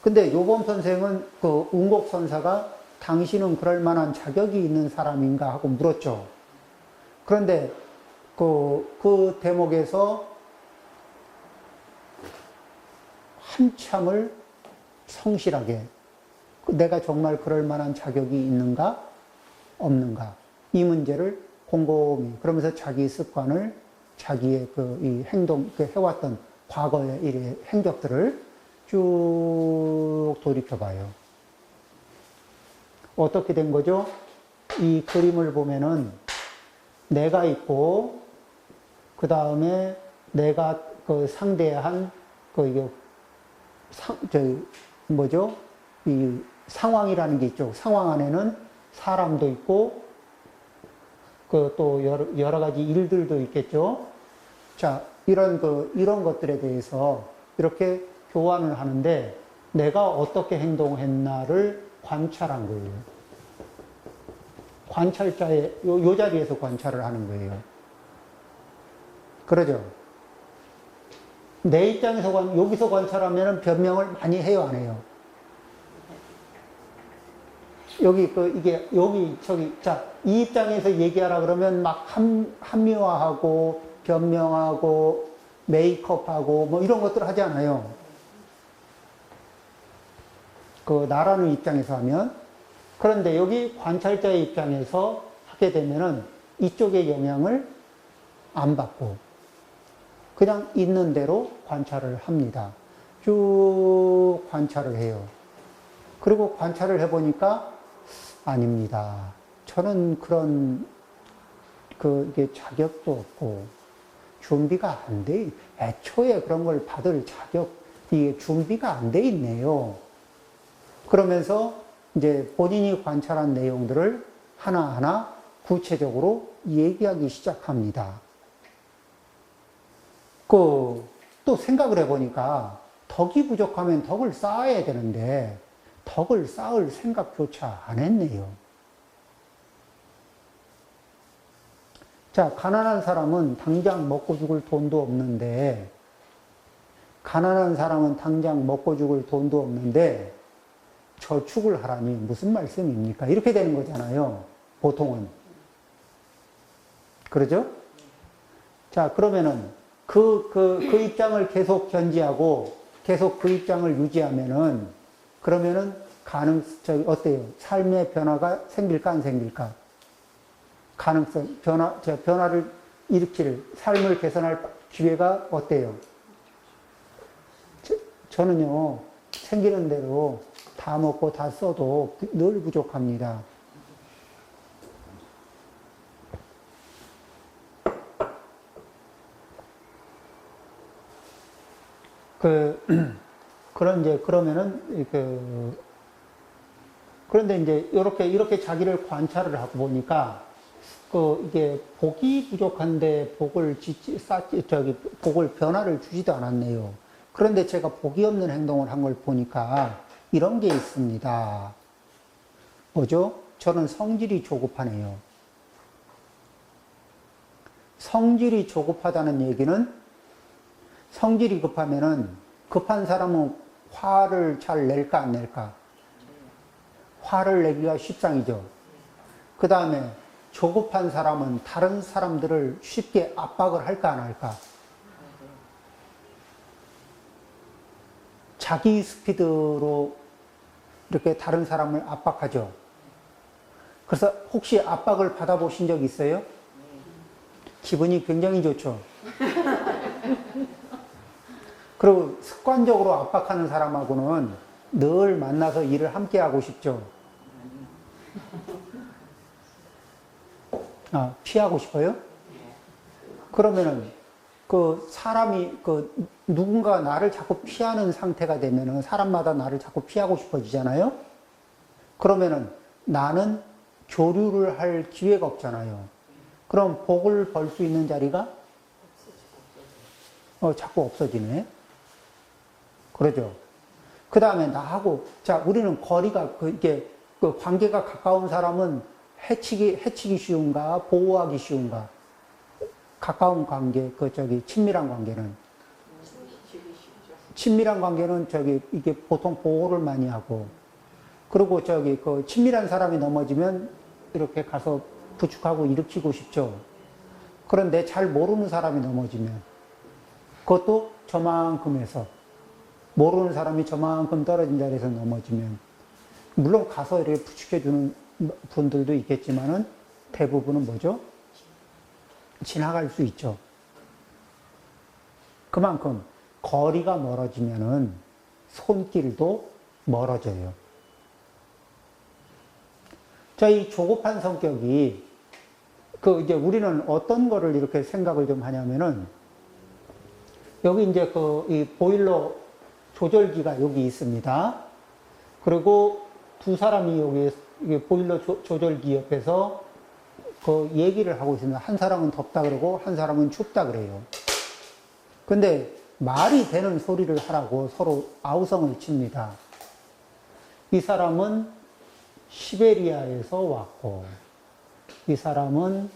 근데 요범 선생은 그 운곡 선사가 당신은 그럴 만한 자격이 있는 사람인가 하고 물었죠. 그런데 그 대목에서 한참을 성실하게 내가 정말 그럴 만한 자격이 있는가 없는가 이 문제를 곰곰이 그러면서 자기 습관을 자기의 이 행동 해왔던 과거의 일의 행적들을 쭉 돌이켜봐요. 어떻게 된 거죠? 이 그림을 보면은 내가 있고 그 다음에 내가 상대한 이 상황이라는 게 있죠. 상황 안에는 사람도 있고 또 여러 가지 일들도 있겠죠. 자, 이런 것들에 대해서 이렇게 교환을 하는데 내가 어떻게 행동했나를 관찰한 거예요. 관찰자의 요 자리에서 관찰을 하는 거예요. 그러죠? 내 입장에서 여기서 관찰하면 변명을 많이 해요, 안 해요? 이 입장에서 얘기하라 그러면 막 합리화하고, 변명하고, 메이크업하고, 뭐 이런 것들 하지 않아요. 나라는 입장에서 하면. 그런데 여기 관찰자의 입장에서 하게 되면은 이쪽의 영향을 안 받고, 그냥 있는 대로 관찰을 합니다. 쭉 관찰을 해요. 그리고 관찰을 해보니까 아닙니다. 저는 그런 이게 자격도 없고 준비가 안 돼. 애초에 그런 걸 받을 이게 준비가 안 돼 있네요. 그러면서 이제 본인이 관찰한 내용들을 하나하나 구체적으로 얘기하기 시작합니다. 또 생각을 해보니까 덕이 부족하면 덕을 쌓아야 되는데 덕을 쌓을 생각조차 안 했네요. 자, 가난한 사람은 당장 먹고 죽을 돈도 없는데 저축을 하라니 무슨 말씀입니까? 이렇게 되는 거잖아요. 보통은. 그러죠? 자, 그러면은 그 입장을 계속 견지하고 계속 그 입장을 유지하면은 그러면은 어때요? 삶의 변화가 생길까 안 생길까? 변화를 삶을 개선할 기회가 어때요? 저는요, 생기는 대로 다 먹고 다 써도 늘 부족합니다. 그런데 이제 이렇게 자기를 관찰을 하고 보니까 이게 복이 부족한데 복을 변화를 주지도 않았네요. 그런데 제가 복이 없는 행동을 한 걸 보니까 이런 게 있습니다. 뭐죠? 저는 성질이 조급하네요. 성질이 조급하다는 얘기는 성질이 급한 사람은 화를 잘 낼까 안 낼까? 화를 내기가 십상이죠. 그 다음에 조급한 사람은 다른 사람들을 쉽게 압박을 할까 안 할까? 자기 스피드로 이렇게 다른 사람을 압박하죠. 그래서 혹시 압박을 받아보신 적 있어요? 기분이 굉장히 좋죠. 그리고 습관적으로 압박하는 사람하고는 늘 만나서 일을 함께 하고 싶죠. 피하고 싶어요? 그러면은 사람이 누군가 나를 자꾸 피하는 상태가 되면은 사람마다 나를 자꾸 피하고 싶어지잖아요? 그러면은 나는 교류를 할 기회가 없잖아요. 그럼 복을 벌 수 있는 자리가 자꾸 없어지네. 그러죠. 그 다음에 우리는 거리가, 관계가 가까운 사람은 해치기 쉬운가, 보호하기 쉬운가? 가까운 관계, 친밀한 관계는? 친밀한 관계는 이게 보통 보호를 많이 하고, 그리고 그 친밀한 사람이 넘어지면 이렇게 가서 부축하고 일으키고 싶죠. 그런데 잘 모르는 사람이 넘어지면, 그것도 저만큼 해서, 모르는 사람이 저만큼 떨어진 자리에서 넘어지면, 물론 가서 이렇게 부축해주는 분들도 있겠지만은 대부분은 뭐죠? 지나갈 수 있죠. 그만큼 거리가 멀어지면은 손길도 멀어져요. 자, 이 조급한 성격이, 이제 우리는 어떤 거를 이렇게 생각을 좀 하냐면은, 여기 이제 이 보일러 조절기가 여기 있습니다. 그리고 두 사람이 여기 보일러 조절기 옆에서 얘기를 하고 있습니다. 한 사람은 덥다 그러고, 한 사람은 춥다 그래요. 근데 말이 되는 소리를 하라고 서로 아우성을 칩니다. 이 사람은 시베리아에서 왔고, 이 사람은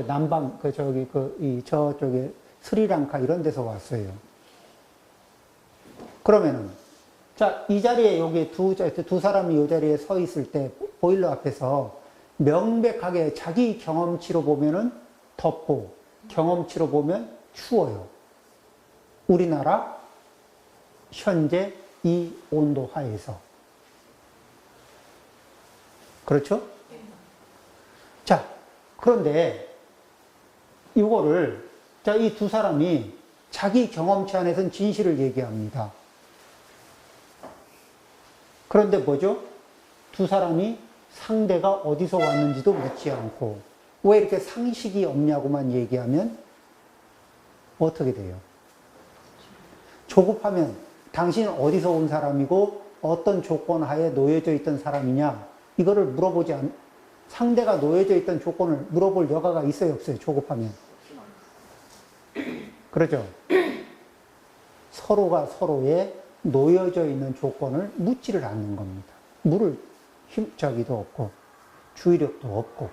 남방, 저쪽에 스리랑카 이런 데서 왔어요. 그러면은, 자, 이 자리에 여기 두 사람이 이 자리에 서 있을 때 보일러 앞에서 명백하게 자기 경험치로 보면은 덥고, 경험치로 보면 추워요. 우리나라 현재 이 온도 하에서. 그렇죠? 자, 그런데 이거를, 자, 이 두 사람이 자기 경험치 안에서는 진실을 얘기합니다. 그런데 뭐죠? 두 사람이 상대가 어디서 왔는지도 묻지 않고, 왜 이렇게 상식이 없냐고만 얘기하면 어떻게 돼요? 조급하면 당신은 어디서 온 사람이고 어떤 조건 하에 놓여져 있던 사람이냐, 이거를 상대가 놓여져 있던 조건을 물어볼 여가가 있어요, 없어요? 조급하면. 그렇죠? 서로가 서로의 놓여져 있는 조건을 묻지를 않는 겁니다. 물을 힘차기도 없고 주의력도 없고.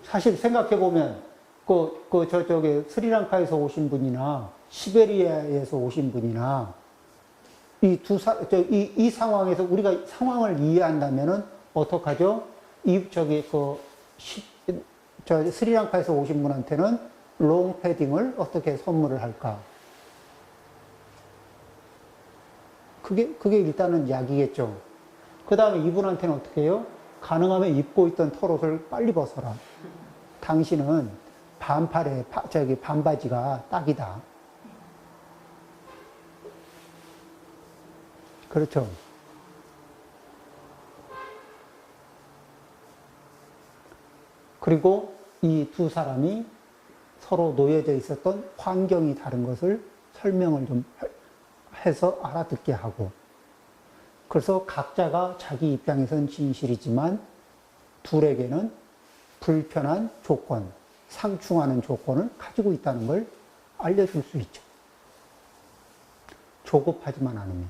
사실 생각해보면 저쪽에 스리랑카에서 오신 분이나 시베리아에서 오신 분이나 이 상황에서 우리가 상황을 이해한다면은 어떡하죠? 스리랑카에서 오신 분한테는 롱 패딩을 어떻게 선물을 할까? 그게 일단은 약이겠죠. 그 다음에 이분한테는 어떻게 해요? 가능하면 입고 있던 털옷을 빨리 벗어라. 당신은 반바지가 딱이다. 그렇죠. 그리고 이 두 사람이 서로 놓여져 있었던 환경이 다른 것을 설명을 좀 해서 알아듣게 하고, 그래서 각자가 자기 입장에선 진실이지만 둘에게는 불편한 조건, 상충하는 조건을 가지고 있다는 걸 알려줄 수 있죠. 조급하지만 않으면.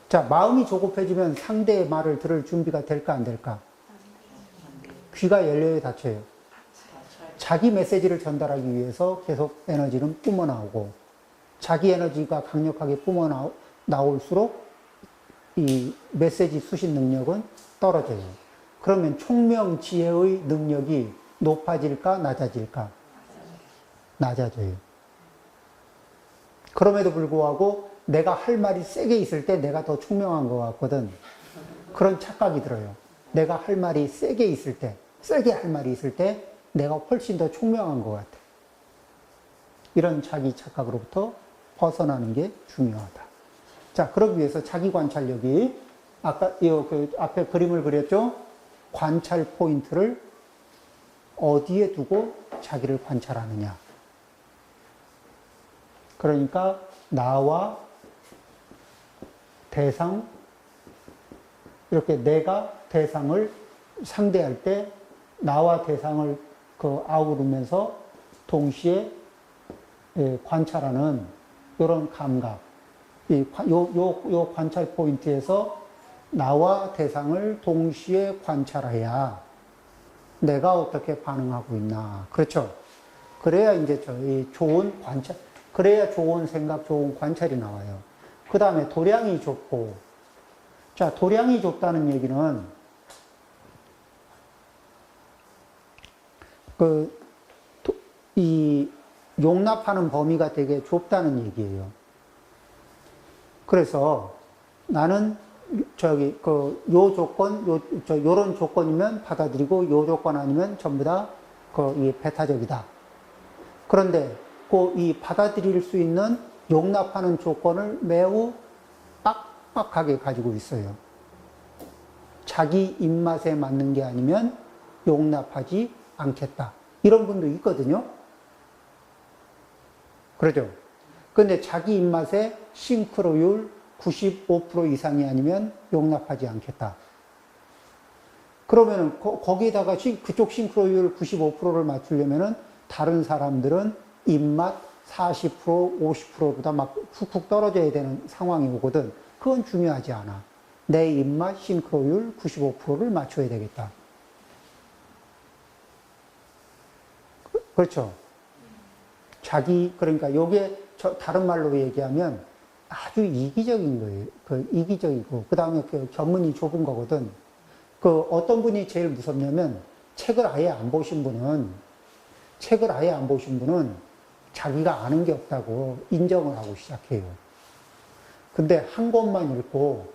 자, 마음이 조급해지면 상대의 말을 들을 준비가 될까 안 될까? 귀가 열려야 닫혀요. 자기 메시지를 전달하기 위해서 계속 에너지는 뿜어나오고, 자기 에너지가 강력하게 뿜어나올수록 이 메시지 수신 능력은 떨어져요. 그러면 총명지혜의 능력이 높아질까 낮아질까? 낮아져요. 그럼에도 불구하고 내가 할 말이 세게 있을 때 내가 더 총명한 것 같거든. 그런 착각이 들어요. 내가 할 말이 세게 있을 때, 세게 할 말이 있을 때 내가 훨씬 더 총명한 것 같아. 이런 자기 착각으로부터 벗어나는 게 중요하다. 자, 그러기 위해서 자기 관찰력이, 아까 앞에 그림을 그렸죠? 관찰 포인트를 어디에 두고 자기를 관찰하느냐. 그러니까 나와 대상, 이렇게 내가 대상을 상대할 때 나와 대상을 아우르면서 동시에 관찰하는 이런 감각. 요 관찰 포인트에서 나와 대상을 동시에 관찰해야 내가 어떻게 반응하고 있나. 그렇죠? 그래야 이제 저희 좋은 관찰, 그래야 좋은 생각, 좋은 관찰이 나와요. 그 다음에 도량이 좁고, 자, 도량이 좁다는 얘기는, 이 용납하는 범위가 되게 좁다는 얘기예요. 그래서 나는 요 조건, 요런 조건이면 받아들이고, 요 조건 아니면 전부 다, 이 배타적이다. 그런데, 이 받아들일 수 있는 용납하는 조건을 매우 빡빡하게 가지고 있어요. 자기 입맛에 맞는 게 아니면 용납하지 않겠다. 이런 분도 있거든요. 그러죠? 근데 자기 입맛에 싱크로율 95% 이상이 아니면 용납하지 않겠다. 그러면은 거기에다가 그쪽 싱크로율 95%를 맞추려면은 다른 사람들은 입맛 40%, 50%보다 막 훅훅 떨어져야 되는 상황이 오거든. 그건 중요하지 않아. 내 입맛 싱크로율 95%를 맞춰야 되겠다. 그렇죠? 그러니까 요게 다른 말로 얘기하면 아주 이기적인 거예요. 이기적이고, 그 다음에 견문이 좁은 거거든. 어떤 분이 제일 무섭냐면, 책을 아예 안 보신 분은 자기가 아는 게 없다고 인정을 하고 시작해요. 근데 한 권만 읽고,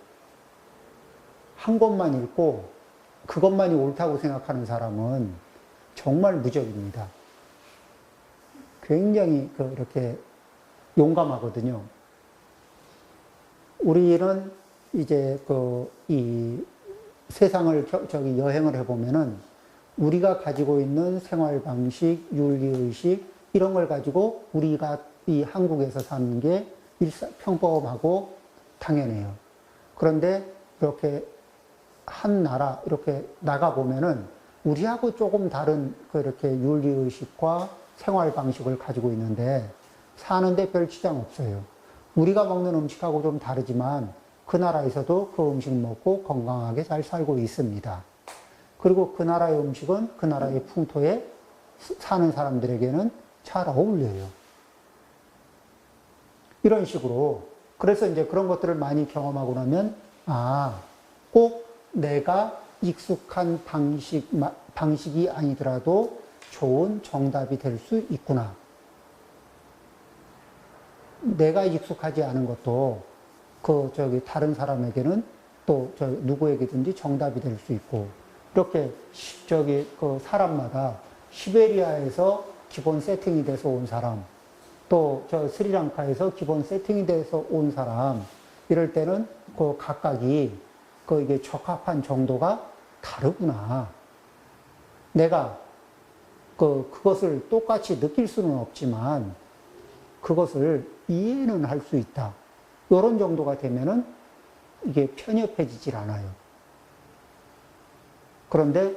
그것만이 옳다고 생각하는 사람은 정말 무적입니다. 굉장히 이렇게 용감하거든요. 우리는 이제 이 세상을 여행을 해보면은 우리가 가지고 있는 생활 방식, 윤리의식, 이런 걸 가지고 우리가 이 한국에서 사는 게 평범하고 당연해요. 그런데 이렇게 한 나라, 이렇게 나가보면은 우리하고 조금 다른 그렇게 윤리의식과 생활 방식을 가지고 있는데 사는데 별 지장 없어요. 우리가 먹는 음식하고 좀 다르지만 그 나라에서도 그 음식 먹고 건강하게 잘 살고 있습니다. 그리고 그 나라의 음식은 그 나라의 풍토에 사는 사람들에게는 잘 어울려요. 이런 식으로. 그래서 이제 그런 것들을 많이 경험하고 나면, 꼭 내가 익숙한 방식이 아니더라도 좋은 정답이 될 수 있구나. 내가 익숙하지 않은 것도 다른 사람에게는 또 누구에게든지 정답이 될 수 있고, 이렇게 사람마다 시베리아에서 기본 세팅이 돼서 온 사람, 또 스리랑카에서 기본 세팅이 돼서 온 사람, 이럴 때는 각각이 이게 적합한 정도가 다르구나. 내가 그것을 똑같이 느낄 수는 없지만 그것을 이해는 할 수 있다. 이런 정도가 되면은 이게 편협해지질 않아요. 그런데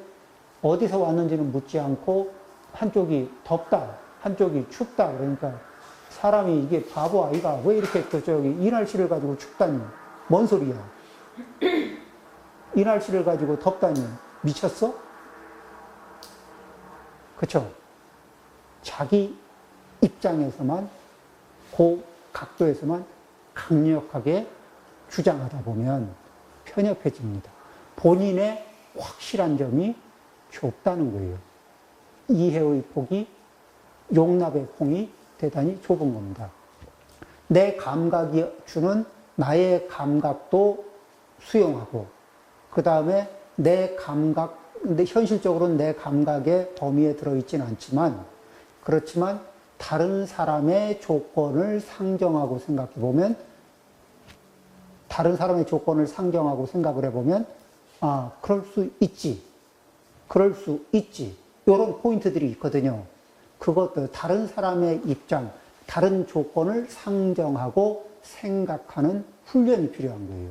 어디서 왔는지는 묻지 않고 한쪽이 덥다, 한쪽이 춥다. 그러니까 사람이 이게 바보 아이가 왜 이렇게 이 날씨를 가지고 춥다니. 뭔 소리야. 이 날씨를 가지고 덥다니. 미쳤어? 그쵸? 자기 입장에서만, 그 각도에서만 강력하게 주장하다 보면 편협해집니다. 본인의 확실한 점이 좁다는 거예요. 이해의 폭이, 용납의 폭이 대단히 좁은 겁니다. 내 감각이 주는 나의 감각도 수용하고, 그 다음에 근데 현실적으로는 내 감각의 범위에 들어있지는 않지만, 그렇지만 다른 사람의 조건을 상정하고 생각해보면, 생각을 해보면, 그럴 수 있지. 이런 포인트들이 있거든요. 그것도 다른 사람의 입장, 다른 조건을 상정하고 생각하는 훈련이 필요한 거예요.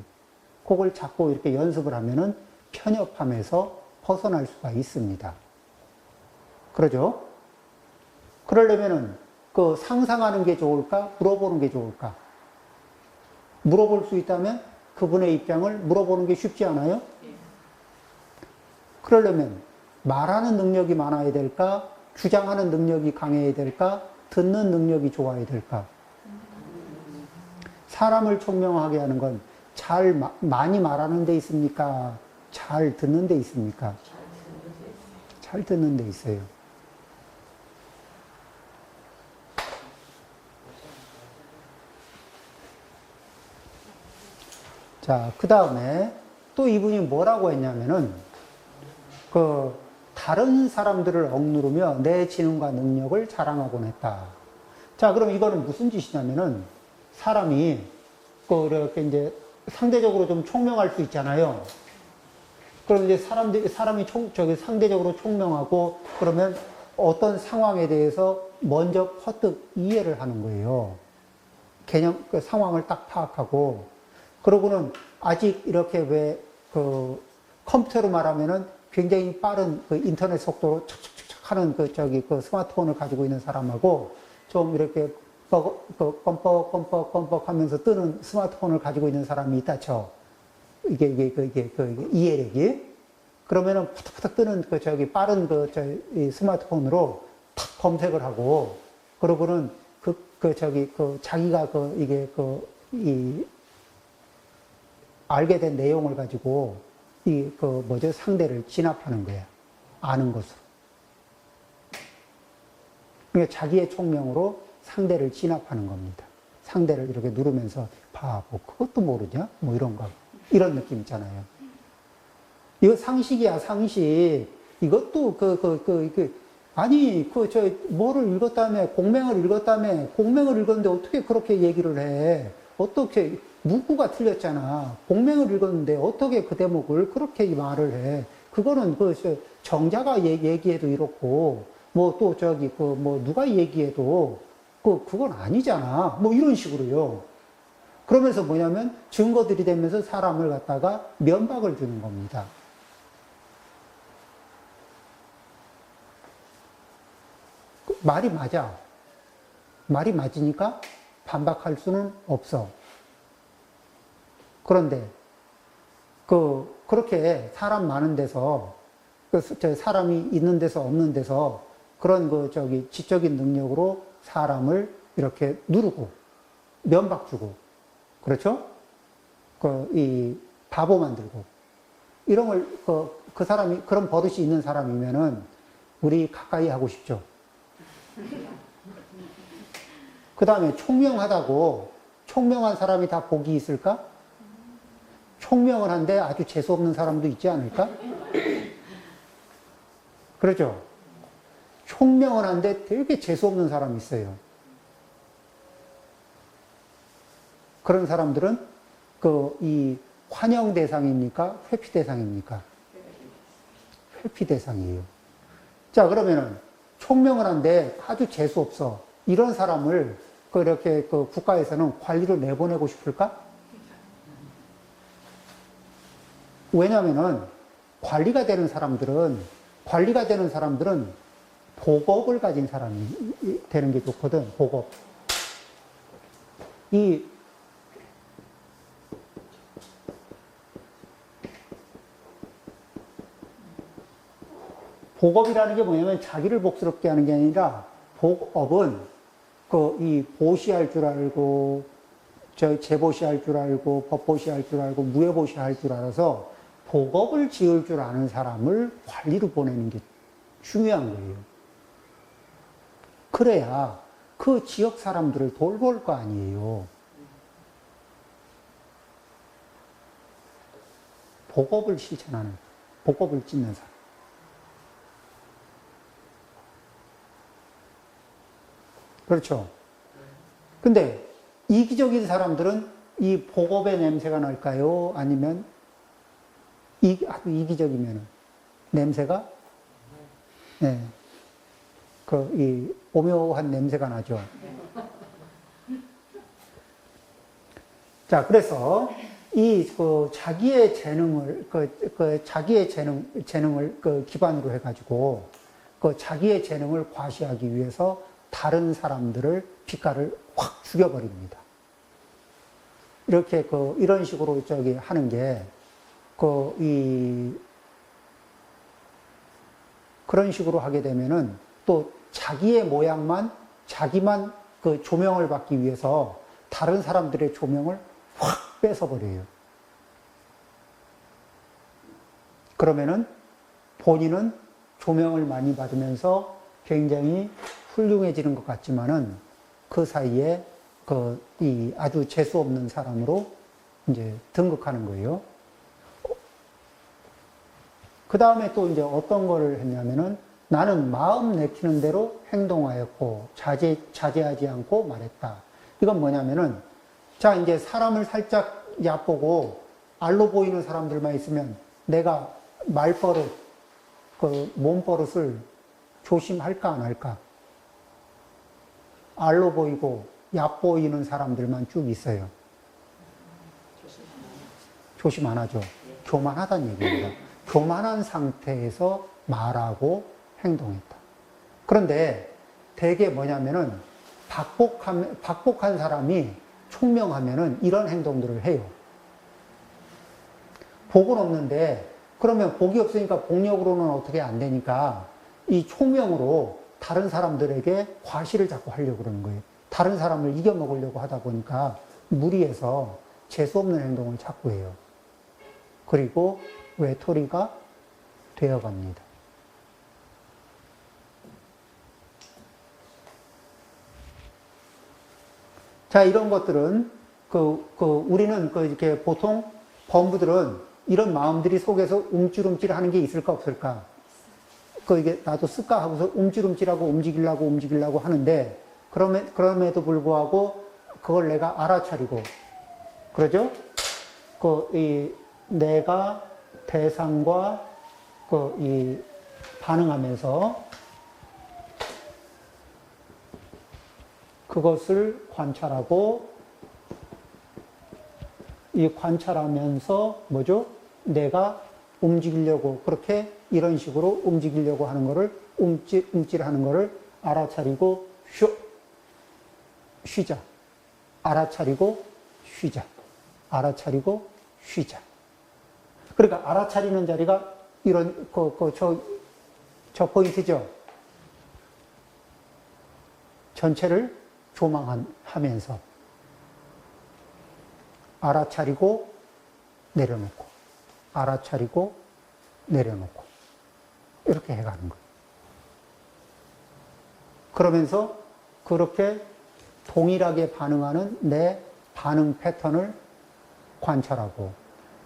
그걸 자꾸 이렇게 연습을 하면은 편협함에서 벗어날 수가 있습니다. 그러죠? 그러려면은 상상하는 게 좋을까? 물어보는 게 좋을까? 물어볼 수 있다면 그분의 입장을 물어보는 게 쉽지 않아요? 그러려면 말하는 능력이 많아야 될까? 주장하는 능력이 강해야 될까? 듣는 능력이 좋아야 될까? 사람을 총명하게 하는 건 많이 말하는 데 있습니까? 잘 듣는 데 있습니까? 잘 듣는 데 있어요. 자, 그 다음에 또 이분이 뭐라고 했냐면은, 다른 사람들을 억누르며 내 지능과 능력을 자랑하곤 했다. 자, 그럼 이거는 무슨 짓이냐면은, 사람이, 이렇게 이제 상대적으로 좀 총명할 수 있잖아요. 그럼 이제 사람이 상대적으로 총명하고, 그러면 어떤 상황에 대해서 먼저 퍼뜩 이해를 하는 거예요. 그 상황을 딱 파악하고, 그러고는 아직 이렇게 컴퓨터로 말하면은 굉장히 빠른 인터넷 속도로 착착착 하는 그 스마트폰을 가지고 있는 사람하고 좀 이렇게 껌뻑 하면서 뜨는 스마트폰을 가지고 있는 사람이 있다 쳐. 이게 이해력이. 그러면은 푸탁푸탁 뜨는 빠른 이 스마트폰으로 탁 검색을 하고 그러고는 자기가 알게 된 내용을 가지고 상대를 진압하는 거야. 아는 것으로. 그러니까 자기의 총명으로 상대를 진압하는 겁니다. 상대를 이렇게 누르면서 바보 그것도 모르냐? 뭐 이런 거. 이런 느낌 있잖아요. 이거 상식이야, 상식. 이것도 뭐를 읽었다며, 공맹을 읽었는데 어떻게 그렇게 얘기를 해? 어떻게, 문구가 틀렸잖아. 공맹을 읽었는데 어떻게 그 대목을 그렇게 말을 해? 그거는 정자가 얘기해도 이렇고, 누가 얘기해도 그건 아니잖아. 뭐 이런 식으로요. 그러면서 뭐냐면 증거들이 되면서 사람을 갖다가 면박을 주는 겁니다. 말이 맞아. 말이 맞으니까 반박할 수는 없어. 그런데 그렇게 사람 많은 데서 사람이 있는 데서 없는 데서 그런 지적인 능력으로 사람을 이렇게 누르고 면박 주고 그렇죠? 이 바보 만들고 이런 걸 그 사람이 그런 버릇이 있는 사람이면은 우리 가까이 하고 싶죠. 그 다음에 총명한 사람이 다 복이 있을까? 총명을 한데 아주 재수없는 사람도 있지 않을까? 그렇죠? 총명을 한데 되게 재수없는 사람이 있어요. 그런 사람들은 이 환영 대상입니까? 회피 대상입니까? 회피 대상이에요. 자, 그러면은 총명을 한데 아주 재수없어. 이런 사람을 이렇게 국가에서는 관리로 내보내고 싶을까? 왜냐면은 관리가 되는 사람들은 복업을 가진 사람이 되는 게 좋거든. 복업. 이 복업이라는 게 뭐냐면 자기를 복스럽게 하는 게 아니라 복업은 이 보시할 줄 알고 재보시할 줄 알고 법보시할 줄 알고 무예보시할 줄 알아서 복업을 지을 줄 아는 사람을 관리로 보내는 게 중요한 거예요. 그래야 그 지역 사람들을 돌볼 거 아니에요. 복업을 실천하는, 복업을 찢는 사람. 그렇죠. 근데 이기적인 사람들은 이 복업의 냄새가 날까요? 아니면 아주 이기적이면 냄새가 네. 이 오묘한 냄새가 나죠. 자, 그래서 이 자기의 재능을 자기의 재능을 기반으로 해가지고 자기의 재능을 과시하기 위해서 다른 사람들을 빛깔을 확 죽여버립니다. 이렇게 이런 식으로 하는 게 그런 식으로 하게 되면은 또 자기의 모양만, 자기만 그 조명을 받기 위해서 다른 사람들의 조명을 확 뺏어버려요. 그러면은 본인은 조명을 많이 받으면서 굉장히 훌륭해지는 것 같지만은 그 사이에 이 아주 재수 없는 사람으로 이제 등극하는 거예요. 그 다음에 또 이제 어떤 거를 했냐면은 나는 마음 내키는 대로 행동하였고 자제하지 않고 말했다. 이건 뭐냐면은 자, 이제 사람을 살짝 얕보고 알로 보이는 사람들만 있으면 내가 말버릇, 그 몸버릇을 조심할까 안 할까? 알로 보이고 얕보이는 사람들만 쭉 있어요. 조심 안 하죠. 교만하다는 얘기입니다. 교만한 상태에서 말하고 행동했다. 그런데 대개 뭐냐면은 박복한 사람이 총명하면은 이런 행동들을 해요. 복은 없는데 그러면 복이 없으니까 복력으로는 어떻게 안 되니까 이 총명으로 다른 사람들에게 과시를 자꾸 하려고 그러는 거예요. 다른 사람을 이겨먹으려고 하다 보니까 무리해서 재수없는 행동을 자꾸 해요. 그리고 외톨이가 되어갑니다. 자, 이런 것들은 우리는 이렇게 보통 범부들은 이런 마음들이 속에서 움찔움찔 하는 게 있을까 없을까? 이게 나도 쓸까 하고서 움찔움찔하고 움직이려고 하는데, 그럼에도 불구하고 그걸 내가 알아차리고, 그러죠? 내가 대상과 반응하면서 그것을 관찰하고, 이 관찰하면서 뭐죠? 내가 움직이려고, 그렇게 이런 식으로 움직이려고 하는 거를, 움찔하는 거를 알아차리고, 쉬자. 알아차리고, 쉬자. 알아차리고, 쉬자. 그러니까 알아차리는 자리가 이런, 저 포인트죠? 전체를 조망하면서 알아차리고 내려놓고 알아차리고 내려놓고 이렇게 해가는 거예요. 그러면서 그렇게 동일하게 반응하는 내 반응 패턴을 관찰하고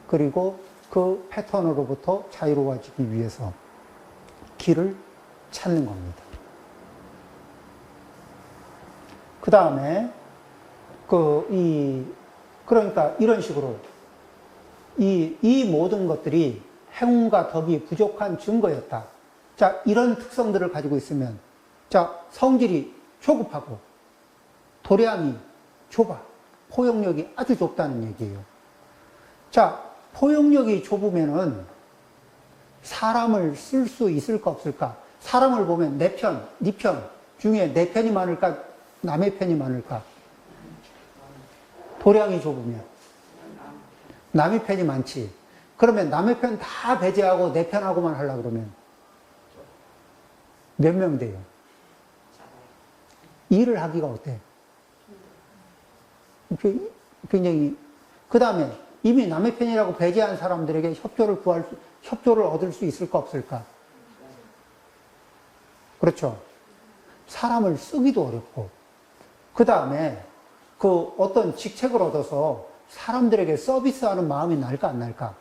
그리고 그 패턴으로부터 자유로워지기 위해서 길을 찾는 겁니다. 그 다음에 그러니까 이런 식으로 이 모든 것들이 행운과 덕이 부족한 증거였다. 자, 이런 특성들을 가지고 있으면 자, 성질이 조급하고 도량이 좁아. 포용력이 아주 좁다는 얘기예요. 자, 포용력이 좁으면은 사람을 쓸 수 있을까 없을까? 사람을 보면 내 편, 네 편 중에 내 편이 많을까? 남의 편이 많을까? 도량이 좁으면 남의 편이 많지. 그러면 남의 편 다 배제하고 내 편하고만 하려고 그러면 몇 명 돼요? 일을 하기가 어때? 굉장히. 그 다음에 이미 남의 편이라고 배제한 사람들에게 협조를 얻을 수 있을까 없을까? 그렇죠. 사람을 쓰기도 어렵고. 그 다음에 어떤 직책을 얻어서 사람들에게 서비스하는 마음이 날까 안 날까?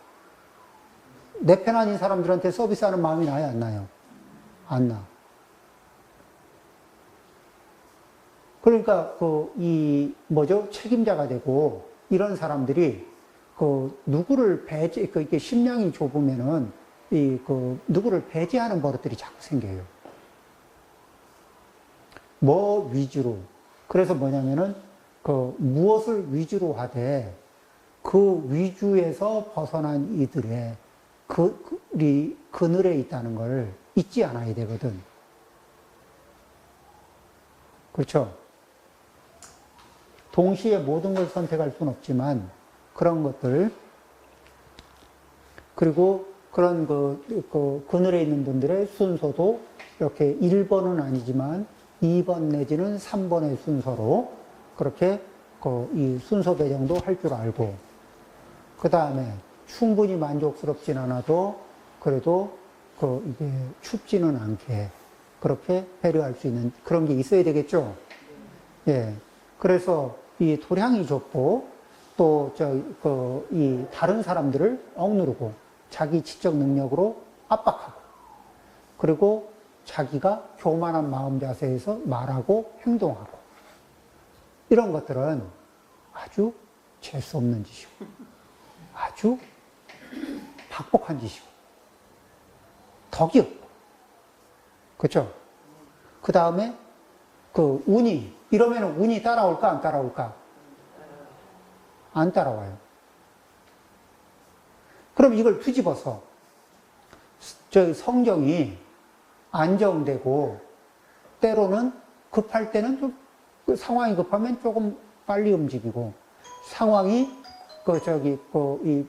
내 편 아닌 사람들한테 서비스하는 마음이 나요 안 나요? 안 나. 그러니까 책임자가 되고 이런 사람들이 누구를 이게 심량이 좁으면은 누구를 배제하는 버릇들이 자꾸 생겨요. 뭐 위주로. 그래서 뭐냐면은 무엇을 위주로 하되 그 위주에서 벗어난 이들의 그늘에 있다는 걸 잊지 않아야 되거든. 그렇죠? 동시에 모든 걸 선택할 수는 없지만 그런 것들 그리고 그런 그늘에 있는 분들의 순서도 이렇게 1번은 아니지만 2번 내지는 3번의 순서로 그렇게 이 순서 배정도 할 줄 알고, 그 다음에 충분히 만족스럽진 않아도 그래도 이게 춥지는 않게 그렇게 배려할 수 있는 그런 게 있어야 되겠죠. 예. 그래서 이 도량이 좁고 또 이 다른 사람들을 억누르고 자기 지적 능력으로 압박하고, 그리고 자기가 교만한 마음 자세에서 말하고 행동하고, 이런 것들은 아주 재수 없는 짓이고 아주 박복한 짓이고 덕이 없고, 그렇죠? 그 다음에 운이, 이러면 운이 따라올까 안 따라올까? 안 따라와요. 그럼 이걸 뒤집어서 성경이 안정되고, 때로는 급할 때는 좀 상황이 급하면 조금 빨리 움직이고, 상황이 이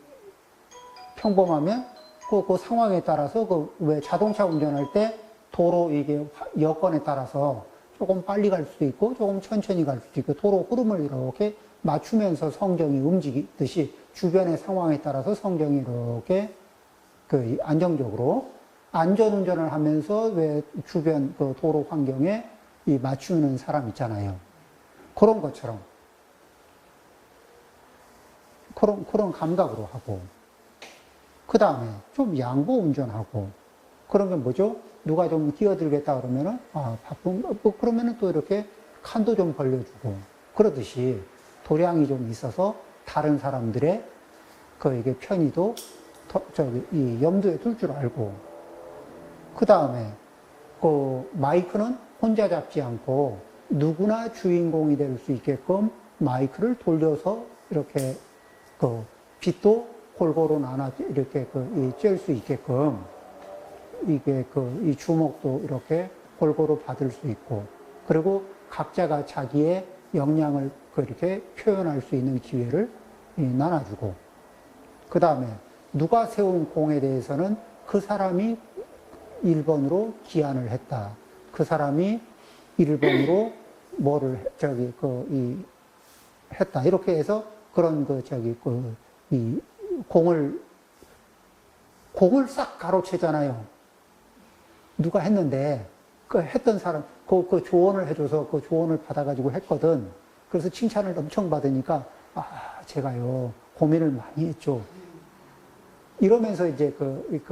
평범하면 그 상황에 따라서 왜 자동차 운전할 때 도로 이게 여건에 따라서 조금 빨리 갈 수도 있고 조금 천천히 갈 수도 있고, 도로 흐름을 이렇게 맞추면서 성경이 움직이듯이 주변의 상황에 따라서 성경이 이렇게 안정적으로 안전운전을 하면서 왜 주변 도로 환경에 맞추는 사람 있잖아요. 그런 것처럼 그런 감각으로 하고, 그 다음에 좀 양보 운전하고, 그런 게 뭐죠? 누가 좀 끼어들겠다 그러면은 그러면은 또 이렇게 칸도 좀 벌려주고, 그러듯이 도량이 좀 있어서 다른 사람들의 이게 편의도 이 염두에 둘 줄 알고, 그 다음에 마이크는 혼자 잡지 않고 누구나 주인공이 될 수 있게끔 마이크를 돌려서 이렇게 빛도 골고루 나눠 이렇게 쬐을 수 있게끔, 이게 이 주목도 이렇게 골고루 받을 수 있고, 그리고 각자가 자기의 역량을 이렇게 표현할 수 있는 기회를 나눠주고, 그 다음에 누가 세운 공에 대해서는 그 사람이 1번으로 기한을 했다. 그 사람이 1번으로 했다. 이렇게 해서 그런 이 공을 싹 가로채잖아요. 누가 했는데, 했던 사람, 조언을 해줘서 조언을 받아가지고 했거든. 그래서 칭찬을 엄청 받으니까, 제가요, 고민을 많이 했죠. 이러면서 이제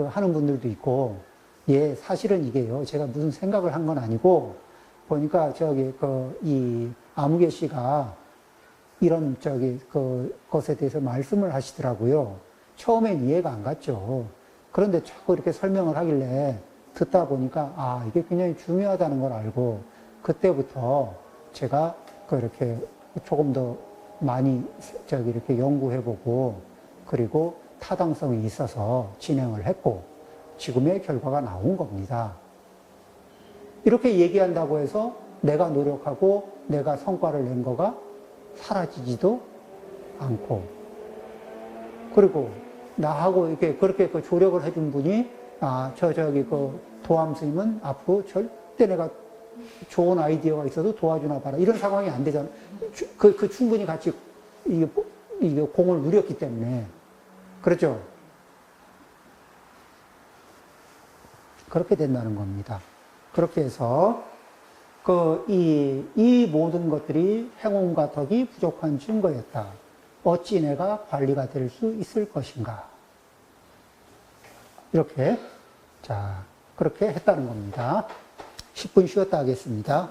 하는 분들도 있고, 예, 사실은 이게요, 제가 무슨 생각을 한 건 아니고, 보니까 이 아무개 씨가 이런 것에 대해서 말씀을 하시더라고요. 처음엔 이해가 안 갔죠. 그런데 자꾸 이렇게 설명을 하길래 듣다 보니까, 이게 굉장히 중요하다는 걸 알고, 그때부터 제가 이렇게 조금 더 많이 이렇게 연구해보고, 그리고 타당성이 있어서 진행을 했고, 지금의 결과가 나온 겁니다. 이렇게 얘기한다고 해서 내가 노력하고 내가 성과를 낸 거가 사라지지도 않고, 그리고 나하고 이렇게 그렇게 조력을 해준 분이, 도암 스님은 앞으로 절대 내가 좋은 아이디어가 있어도 도와주나 봐라, 이런 상황이 안 되잖아. 충분히 같이 이게 공을 누렸기 때문에. 그렇죠? 그렇게 된다는 겁니다. 그렇게 해서 이 모든 것들이 행운과 덕이 부족한 증거였다. 어찌 내가 관리가 될 수 있을 것인가. 이렇게, 그렇게 했다는 겁니다. 10분 쉬었다 하겠습니다.